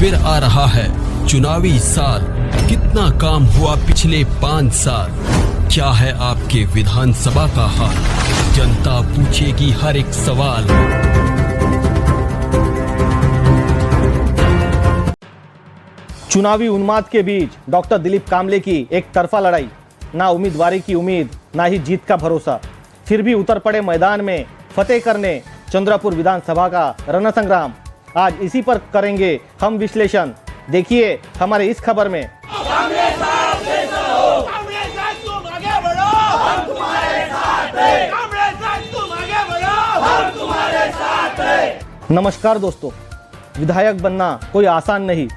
फिर आ रहा है चुनावी साल। कितना काम हुआ पिछले 5 साल? क्या है आपके विधानसभा का हाल? जनता पूछेगी हर एक सवाल। चुनावी उन्माद के बीच डॉक्टर दिलीप कामले की एक तरफा लड़ाई, ना उम्मीदवारी की उम्मीद, ना ही जीत का भरोसा। फिर भी उतर पड़े मैदान में फतेह करने चंद्रपुर विधानसभा का रणसंग्राम। आज इसी पर करेंगे हम विश्लेषण। देखिए हमारे इस खबर में। नमस्कार दोस्तों, विधायक बनना कोई आसान नहीं।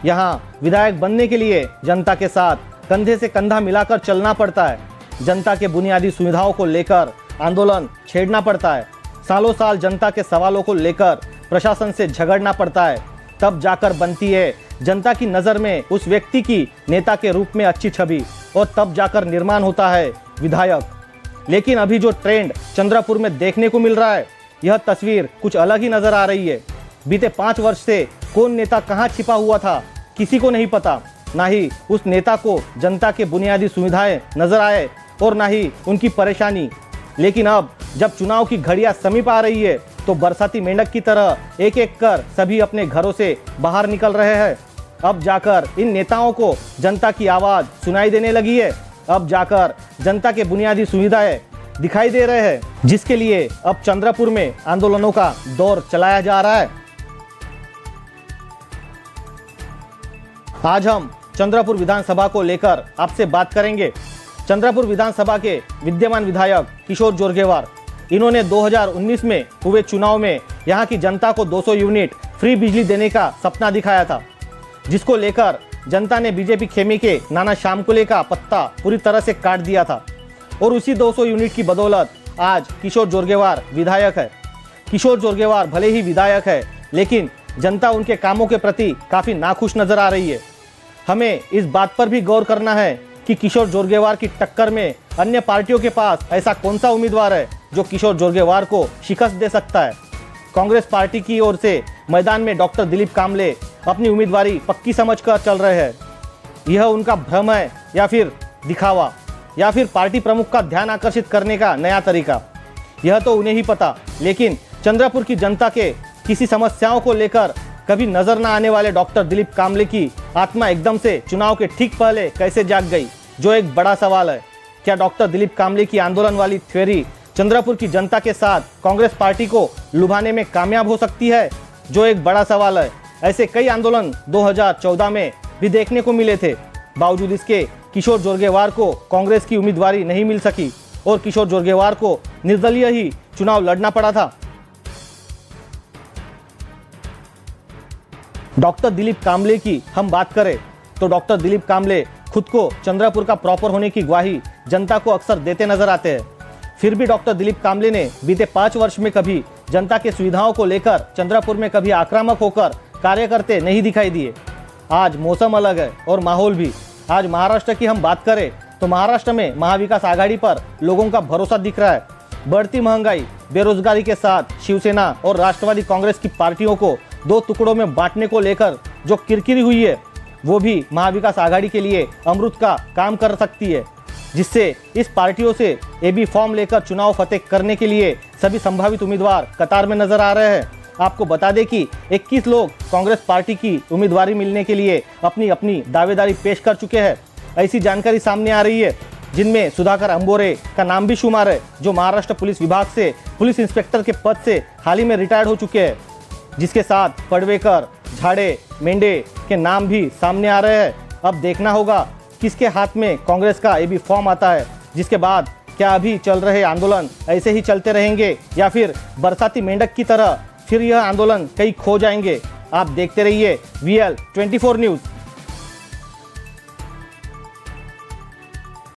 यहाँ विधायक बनने के लिए जनता के साथ कंधे से कंधा मिलाकर चलना पड़ता है। जनता के बुनियादी सुविधाओं को लेकर आंदोलन छेड़ना पड़ता है। सालों साल जनता के सवालों को लेकर प्रशासन से झगड़ना पड़ता है। तब जाकर बनती है जनता की नज़र में उस व्यक्ति की नेता के रूप में अच्छी छवि, और तब जाकर निर्माण होता है विधायक। लेकिन अभी जो ट्रेंड चंद्रपुर में देखने को मिल रहा है, यह तस्वीर कुछ अलग ही नजर आ रही है। बीते 5 वर्ष से कौन नेता कहां छिपा हुआ था, किसी को नहीं पता। ना ही उस नेता को जनता के बुनियादी सुविधाएं नजर आए और ना ही उनकी परेशानी। लेकिन अब जब चुनाव की घड़ियां समीप आ रही है, तो बरसाती मेंढक की तरह एक एक कर सभी अपने घरों से बाहर निकल रहे हैं। अब जाकर इन नेताओं को जनता की आवाज सुनाई देने लगी है। अब जाकर जनता के बुनियादी सुविधाएं दिखाई दे रहे हैं, जिसके लिए अब चंद्रपुर में आंदोलनों का दौर चलाया जा रहा है। आज हम चंद्रपुर विधानसभा को लेकर आपसे बात करेंगे। चंद्रपुर विधानसभा के विद्यमान विधायक किशोर जोरगेवार, इन्होंने 2019 में हुए चुनाव में यहां की जनता को 200 यूनिट फ्री बिजली देने का सपना दिखाया था, जिसको लेकर जनता ने बीजेपी खेमे के नाना श्यामकुले का पत्ता पूरी तरह से काट दिया था। और उसी 200 यूनिट की बदौलत आज किशोर जोरगेवार विधायक है। किशोर जोरगेवार भले ही विधायक है, लेकिन जनता उनके कामों के प्रति काफ़ी नाखुश नजर आ रही है। हमें इस बात पर भी गौर करना है कि किशोर जोरगेवार की टक्कर में अन्य पार्टियों के पास ऐसा कौन सा उम्मीदवार है जो किशोर जोरगेवार को शिकस्त दे सकता है। कांग्रेस पार्टी की ओर से मैदान में डॉक्टर दिलीप कामले अपनी उम्मीदवारी पक्की समझकर चल रहे हैं। यह उनका भ्रम है, या फिर दिखावा, या फिर पार्टी प्रमुख का ध्यान आकर्षित करने का नया तरीका, यह तो उन्हें ही पता। लेकिन चंद्रपुर की जनता के किसी समस्याओं को लेकर कभी नजर न आने वाले डॉक्टर दिलीप कामले की आत्मा एकदम से चुनाव के ठीक पहले कैसे जाग गई, जो एक बड़ा सवाल है। क्या डॉक्टर दिलीप कामले की आंदोलन वाली थ्योरी चंद्रपुर की जनता के साथ कांग्रेस पार्टी को लुभाने में कामयाब हो सकती है, जो एक बड़ा सवाल है। ऐसे कई आंदोलन 2014 में भी देखने को मिले थे। बावजूद इसके किशोर जोरगेवार को कांग्रेस की उम्मीदवारी नहीं मिल सकी और किशोर जोरगेवार को निर्दलीय ही चुनाव लड़ना पड़ा था। डॉक्टर दिलीप कामले की हम बात करें तो डॉक्टर दिलीप कामले खुद को चंद्रपुर का प्रॉपर होने की ग्वाही जनता को अक्सर देते नजर आते हैं। फिर भी डॉक्टर दिलीप कामले ने बीते 5 वर्ष में कभी जनता के सुविधाओं को लेकर चंद्रपुर में कभी आक्रामक होकर कार्य करते नहीं दिखाई दिए। आज मौसम अलग है और माहौल भी। आज महाराष्ट्र की हम बात करें तो महाराष्ट्र में महाविकास आघाड़ी पर लोगों का भरोसा दिख रहा है। बढ़ती महंगाई, बेरोजगारी के साथ शिवसेना और राष्ट्रवादी कांग्रेस की पार्टियों को 2 टुकड़ों में बांटने को लेकर जो किरकिरी हुई है, वो भी महाविकास आघाड़ी के लिए अमृत का काम कर सकती है, जिससे इस पार्टियों से एबी फॉर्म लेकर चुनाव फतेह करने के लिए सभी संभावित उम्मीदवार कतार में नजर आ रहे हैं। आपको बता दें कि 21 लोग कांग्रेस पार्टी की उम्मीदवारी मिलने के लिए अपनी अपनी दावेदारी पेश कर चुके हैं। ऐसी जानकारी सामने आ रही है, जिनमें सुधाकर अंबोरे का नाम भी शुमार है, जो महाराष्ट्र पुलिस विभाग से पुलिस इंस्पेक्टर के पद से हाल ही में रिटायर्ड हो चुके हैं। जिसके साथ पडवेकर, झाड़े, मेंढे के नाम भी सामने आ रहे हैं। अब देखना होगा किसके हाथ में कांग्रेस का एबी फॉर्म आता है, जिसके बाद क्या अभी चल रहे आंदोलन ऐसे ही चलते रहेंगे, या फिर बरसाती मेंढक की तरह फिर यह आंदोलन कहीं खो जाएंगे। आप देखते रहिए VL 24 न्यूज़।